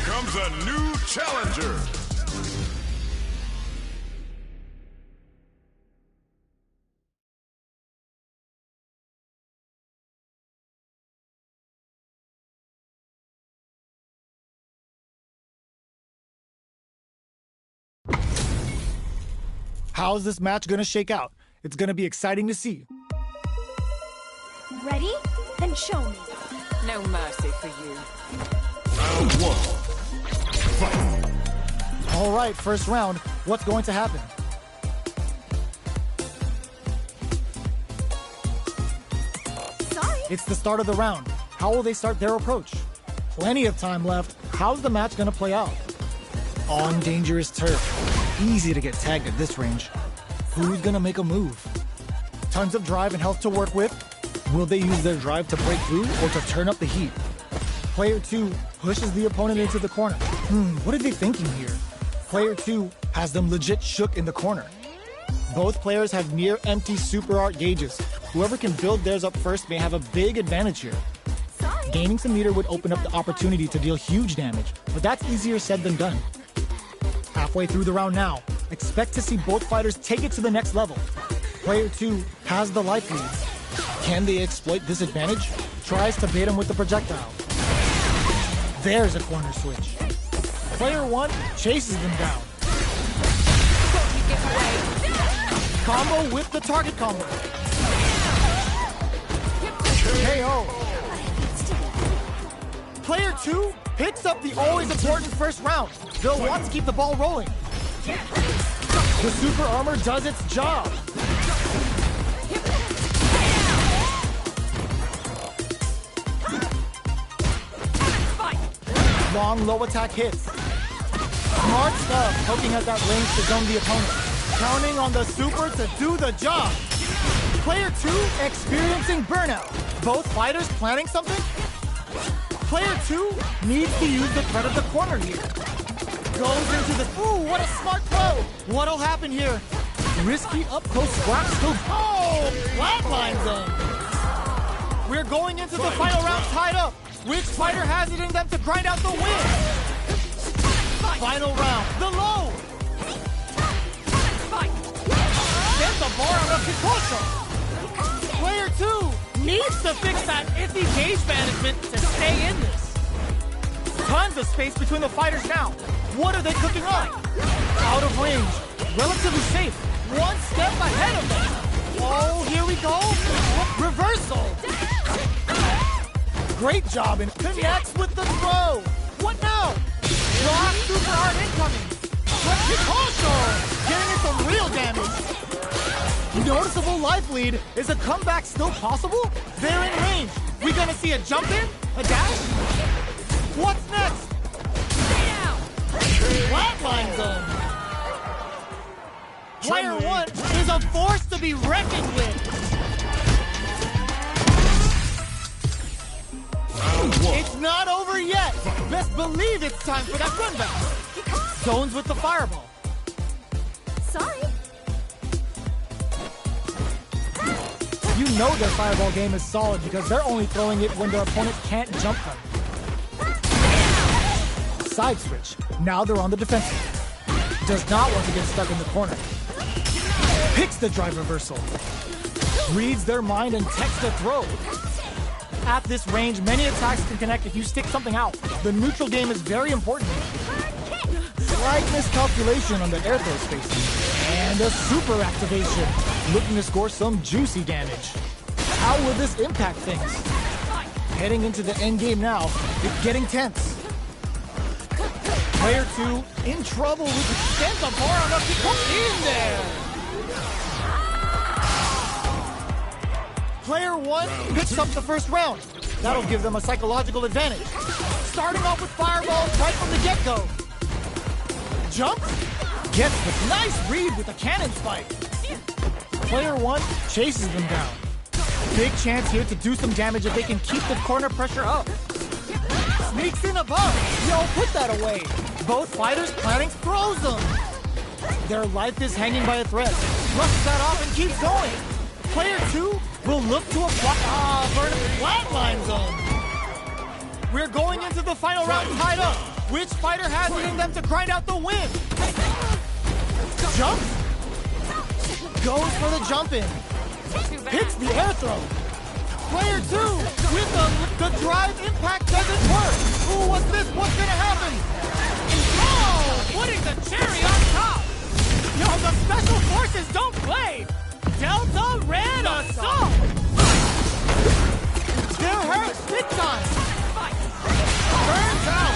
Comes a new challenger. How's this match gonna shake out? It's gonna be exciting to see. Ready? Then show me. No mercy for you. Round one. Fight. All right, first round. What's going to happen? Sorry. It's the start of the round. How will they start their approach? Plenty of time left. How's the match gonna play out? On dangerous turf. Easy to get tagged at this range. Who's gonna make a move? Tons of drive and health to work with. Will they use their drive to break through or to turn up the heat? Player 2 pushes the opponent into the corner. What are they thinking here? Player 2 has them legit shook in the corner. Both players have near empty super art gauges. Whoever can build theirs up first may have a big advantage here. Sorry. Gaining some meter would open up the opportunity to deal huge damage, but that's easier said than done. Halfway through the round now, expect to see both fighters take it to the next level. Player 2 has the life lead. Can they exploit this advantage? Tries to bait him with the projectile. There's a corner switch. Player 1 chases them down. Combo with the target combo. KO. Player 2 picks up the always important first round. They'll want to keep the ball rolling. The super armor does its job. Long low attack hits. Smart stuff, poking at that range to zone the opponent. Counting on the super to do the job. Player 2 experiencing burnout. Both fighters planning something? Player 2 needs to use the threat of the corner here. Goes into the... Ooh, what a smart throw! What'll happen here? Risky up-close scrap still... Oh! Flatlines them! We're going into the final round tied up. Which fighter has it in them to grind out the win? Final round, the low! Get the bar on a Picocho! Player 2 needs to fix that iffy gauge management to stay in this. Tons of space between the fighters now. What are they cooking up? Out of range, relatively safe. One step ahead of them. Oh, here we go. Reversal. Great job and connects with the throw. What now? Rock super hard incoming. But Picocho getting in some real damage. Noticeable life lead. Is a comeback still possible? They're in range. We gonna see a jump in? A dash? What's next? Flatline zone. Player 1 is a force to be reckoned with. It's not over yet. Best believe it's time for that run back. Zones with the fireball. Sorry. You know their fireball game is solid because they're only throwing it when their opponent can't jump them. Side switch. Now they're on the defensive. Does not want to get stuck in the corner. Picks the drive reversal. Reads their mind and techs the throw. At this range, many attacks can connect if you stick something out. The neutral game is very important. Slight miscalculation on the air throw spacing. And a super activation. Looking to score some juicy damage. How will this impact things? Heading into the end game now, it's getting tense. Player 2 in trouble with the get the bar on up to come in there. Player 1 picks up the first round. That'll give them a psychological advantage. Starting off with fireballs right from the get-go. Jump. Gets the nice read with a cannon spike. Player 1 chases them down. Big chance here to do some damage if they can keep the corner pressure up. Sneaks in above. Yo, put that away. Both fighters planning throws them. Their life is hanging by a thread. Flushes that off and keeps going. Player 2 will look to apply burn flatline zone. We're going into the final round tied up. Which fighter has it in them to grind out the win? Jump. Goes for the jump in. Hits the air throw. Player 2 with the drive impact doesn't work. Ooh, what's this? What's gonna happen? Oh, putting the cherry on top. Yo, the special forces don't play. Delta Red Assault. They're hurt big time. Burns out.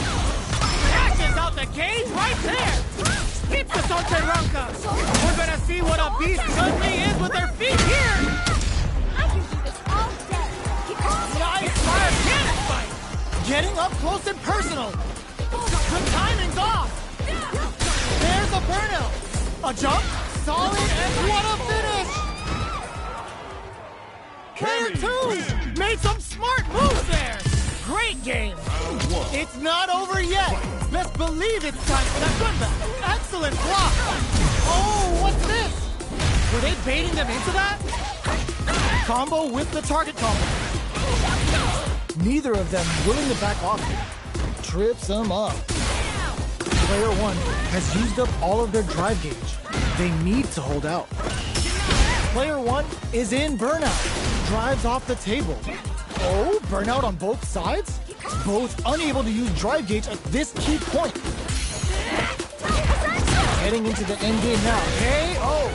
Dashes out the cage right there. Keep the Sonteranka. We're gonna see what a beast suddenly is with their feet here. I can do this all day. Nice fire cannon fight. Getting up close and personal. The timing's off. There's a burnout. A jump. Solid, and what a finish! Player 2 made some smart moves there! Great game! It's not over yet! Best believe it's time for that run back! Excellent block! Oh, what's this? Were they baiting them into that? Combo with the target combo. Neither of them willing to back off here. Trips them up. Player 1 has used up all of their drive gauge. They need to hold out. Player 1 is in burnout. Drives off the table. Oh, burnout on both sides? Both unable to use drive gauge at this key point. Heading into the end game now. KO!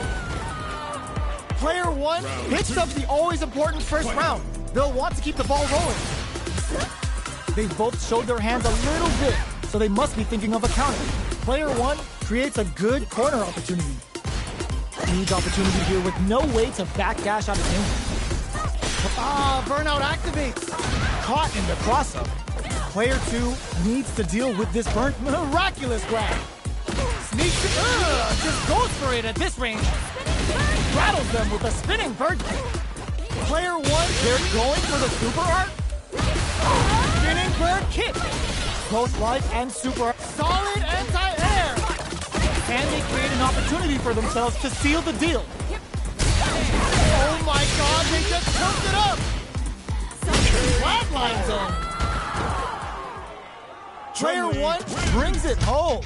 Player 1 picks up the always important first round. They'll want to keep the ball rolling. They both showed their hands a little bit, so they must be thinking of a counter. Player 1 creates a good corner opportunity. Huge opportunity here with no way to backdash out of danger. Burnout activates. Caught in the cross-up. Player 2 needs to deal with this miraculous grab. Sneaks it, just goes for it at this range. Rattles them with a spinning bird kick. Player 1, they're going for the super art. Spinning bird kick. Both life and super art. Solid anti-air. And they create an opportunity for themselves to seal the deal. Oh my god, they just choked it up. Flatlines them. Player 1 brings it home.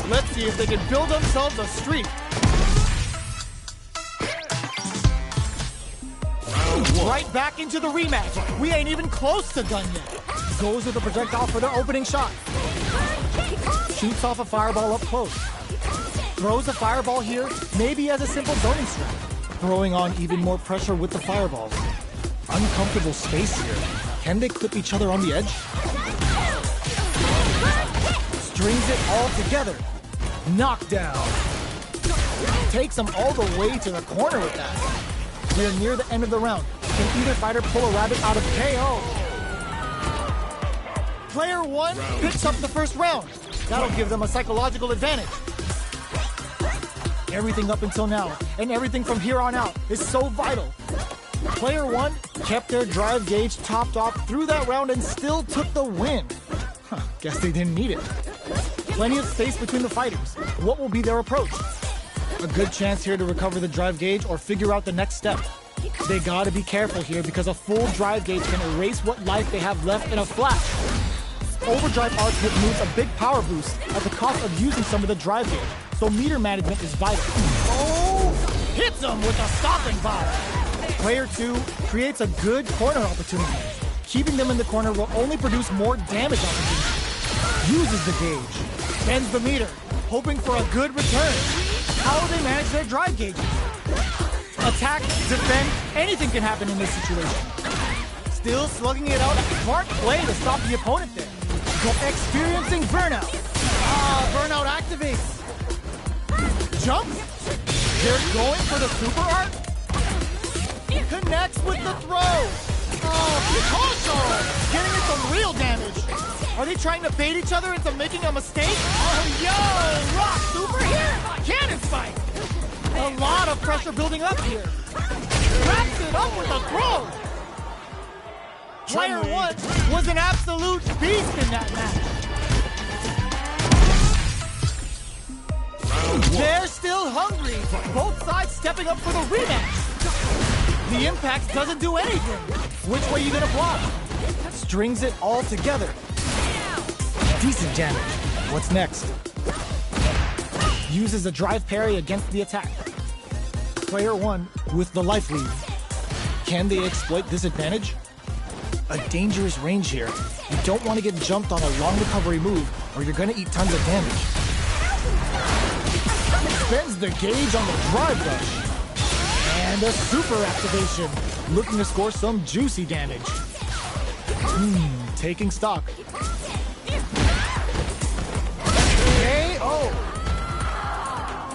Let's see if they can build themselves a streak. Right back into the rematch. We ain't even close to done yet. Goes with the projectile for their opening shot. Shoots off a fireball up close. Throws a fireball here, maybe as a simple zoning strat. Throwing on even more pressure with the fireballs. Uncomfortable space here. Can they clip each other on the edge? Strings it all together. Knockdown. Takes them all the way to the corner with that. We are near the end of the round. Can either fighter pull a rabbit out of KO? Player 1 picks up the first round. That'll give them a psychological advantage. Everything up until now, and everything from here on out, is so vital. Player 1 kept their drive gauge topped off through that round and still took the win. Guess they didn't need it. Plenty of space between the fighters. What will be their approach? A good chance here to recover the drive gauge or figure out the next step. They gotta be careful here because a full drive gauge can erase what life they have left in a flash. Overdrive arc hit moves a big power boost at the cost of using some of the drive gauge, so meter management is vital. Oh! Hits them with a stopping bar. Player 2 creates a good corner opportunity. Keeping them in the corner will only produce more damage opportunities. Uses the gauge. Bends the meter, hoping for a good return. How will they manage their drive gauges? Attack, defend, anything can happen in this situation. Still slugging it out. Smart play to stop the opponent there. Experiencing burnout. Burnout activates. Jumps. They're going for the super art. Connects with the throw. Picasso! Getting it some real damage. Are they trying to bait each other into making a mistake? Oh, yo! Rock super here! Cannon spike! A lot of pressure building up here. Wraps it up with a throw! Player 1 was an absolute beast in that match. They're still hungry. Both sides stepping up for the rematch. The impact doesn't do anything. Which way you gonna block? Strings it all together. Decent damage. What's next? Uses a drive parry against the attack. Player 1 with the life lead. Can they exploit this advantage? A dangerous range here. You don't want to get jumped on a long recovery move or you're gonna eat tons of damage. Spends the gauge on the drive rush. And a super activation. Looking to score some juicy damage. Taking stock. KO.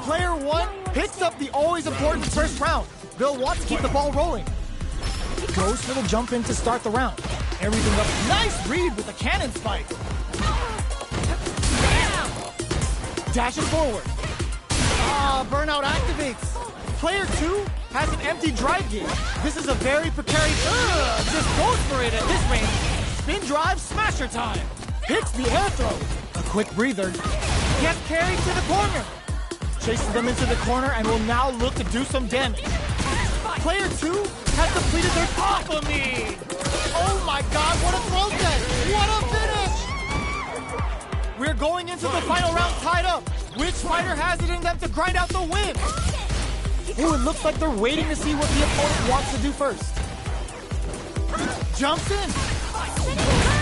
Player 1 picks up the always important first round. They'll want to keep the ball rolling. Goes for the jump in to start the round. Everything up. Nice read with a cannon spike. Burnout activates. Player 2 has an empty drive gauge. This is a very precarious... just goes for it at this range. Spin drive smasher time. Hits the air throw. A quick breather. Gets carried to the corner. Chases them into the corner and will now look to do some damage. Player 2 has depleted their... Off of me! Oh my god, what a throw set! What a finish! We're going into the final round tied up. Which fighter has it in them to grind out the win? Ooh, it looks like they're waiting to see what the opponent wants to do first. Jumps in.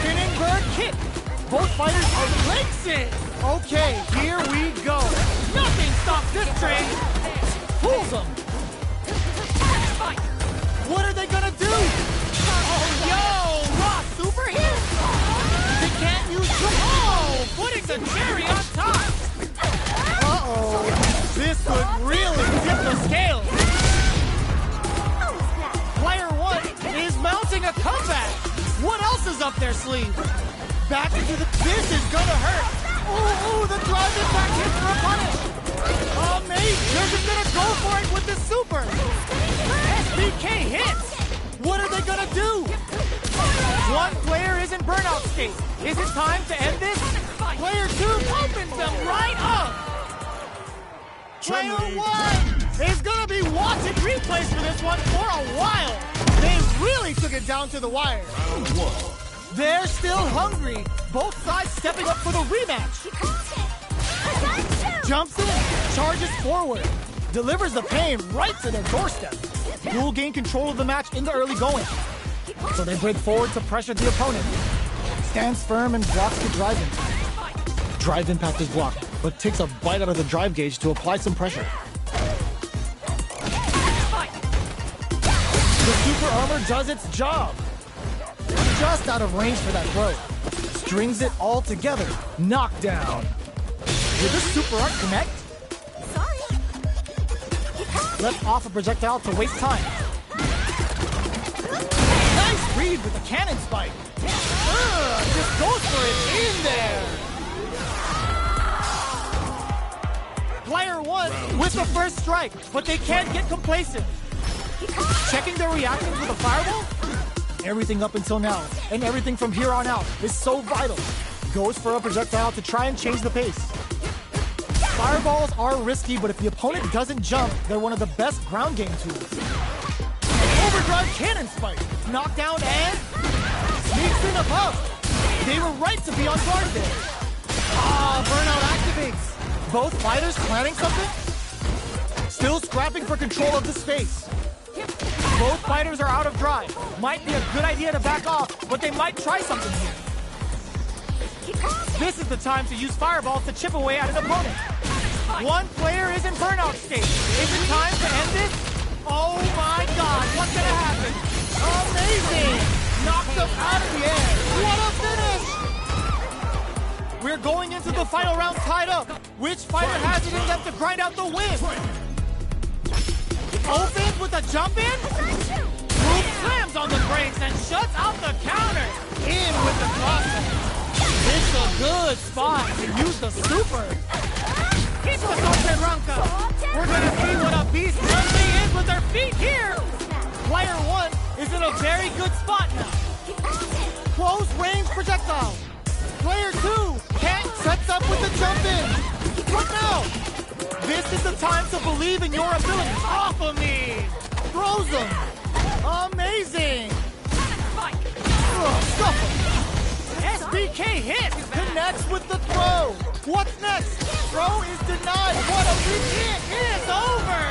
Spinning bird kick. Both fighters are legs in. Okay, here we go. Nothing stops this train. Pulls them. What are they gonna do? Oh, yo, raw super hit. They can't use the... Oh, putting the cherry on top. Uh-oh. This could really tip the scales. Player 1 is mounting a comeback. What else is up their sleeve? Back into the... This is gonna hurt. Ooh, the drive impact hits for a punish. Amazing. They're just gonna go for it with the super. SBK hits. What are they gonna do? One player is in burnout state. Is it time to end this? Player 2 opens them right up. Player 1 is gonna be watching replays for this one for a while. They really took it down to the wire. They're still hungry. Both sides stepping up for the rematch. Jumps in, charges forward, delivers the pain right to their doorstep. Will gain control of the match in the early going. So they break forward to pressure the opponent. Stands firm and blocks the drive impact. Drive impact is blocked, but takes a bite out of the drive gauge to apply some pressure. The super armor does its job. Just out of range for that throw. Strings it all together. Knockdown. Did the super art connect? Sorry. Left off a projectile to waste time. Nice read with the cannon spike. Just goes for it in there. Player 1 with the first strike, but they can't get complacent. Checking their reactions with a fireball? Everything up until now, and everything from here on out, is so vital. Goes for a projectile to try and change the pace. Fireballs are risky, but if the opponent doesn't jump, they're one of the best ground game tools. Overdrive cannon spike. Knockdown and... sneaks in above. They were right to be on guard there. Burnout activates. Both fighters planning something? Still scrapping for control of the space. Both fighters are out of drive. Might be a good idea to back off, but they might try something here. This is the time to use fireballs to chip away at an opponent. One player is in burnout state. Is it time to end this? Oh my god, what's gonna happen? Amazing! Knocked them out of the air. What a finish! We're going into the final round tied up. Which fighter has it in them to grind out the win? Opens with a jump in. Groove slams on the brakes and shuts out the counter. In with the crossing. It's a good spot to use the super. Hit the Ranka. We're gonna see what a beast jumping in with their feet here. Player 1 is in a very good spot now. Close range projectile. Player 2 sets up with the jump in. What now? This is the time to believe in your abilities. Off of me! Throws them! Amazing! SBK hit! Connects with the throw! What's next? Throw is denied! What a big hit! It's over!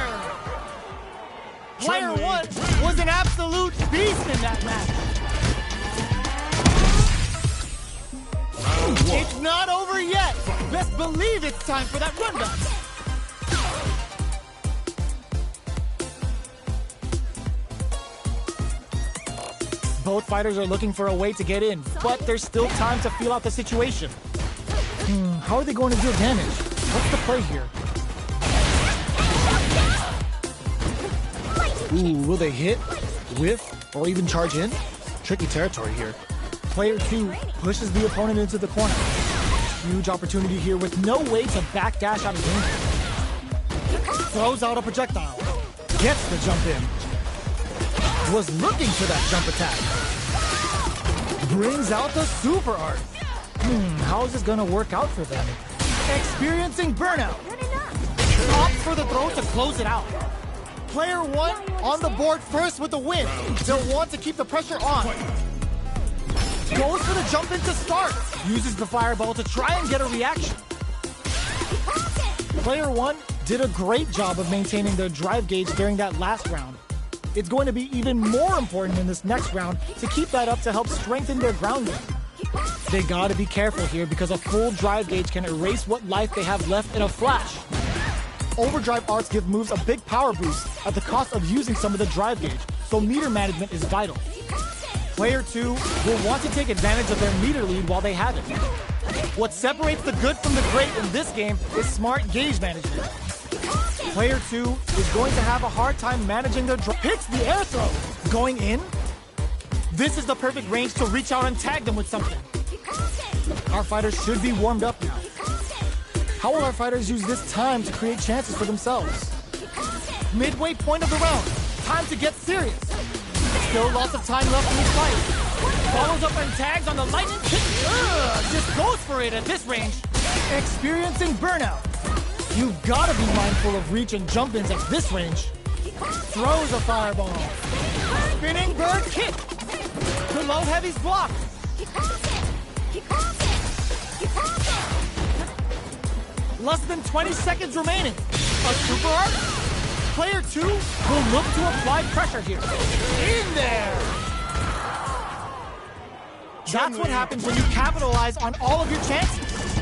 Player 1 was an absolute beast in that match. It's not over yet! Best believe it's time for that rundown! Both fighters are looking for a way to get in, but there's still time to feel out the situation. How are they going to deal damage? What's the play here? Ooh, will they hit, whiff, or even charge in? Tricky territory here. Player 2 pushes the opponent into the corner. Huge opportunity here with no way to backdash out of danger. throws out a projectile. Gets the jump in. Was looking for that jump attack. Brings out the super art. How is this gonna work out for them? Experiencing burnout. Opts for the throw to close it out. Player 1 on the board first with the win. They'll want to keep the pressure on. Goes for the jump in to start. Uses the fireball to try and get a reaction. Player 1 did a great job of maintaining their drive gauge during that last round. It's going to be even more important in this next round to keep that up to help strengthen their ground game. They gotta be careful here because a full drive gauge can erase what life they have left in a flash. Overdrive arts give moves a big power boost at the cost of using some of the drive gauge, so meter management is vital. Player 2 will want to take advantage of their meter lead while they have it. What separates the good from the great in this game is smart gauge management. Player 2 is going to have a hard time managing their drive. Hits the air throw. Going in? This is the perfect range to reach out and tag them with something. Our fighters should be warmed up now. How will our fighters use this time to create chances for themselves? Midway point of the round. Time to get serious. Still lots of time left in this fight. Follows up and tags on the lightning kick. Just goes for it at this range. Experiencing burnout. You've got to be mindful of reach and jump-ins at this range. Throws a fireball. Spinning bird kick. Below heavy's block. Less than 20 seconds remaining. A super art. Player 2 will look to apply pressure here. In there. That's what happens when you capitalize on all of your chances.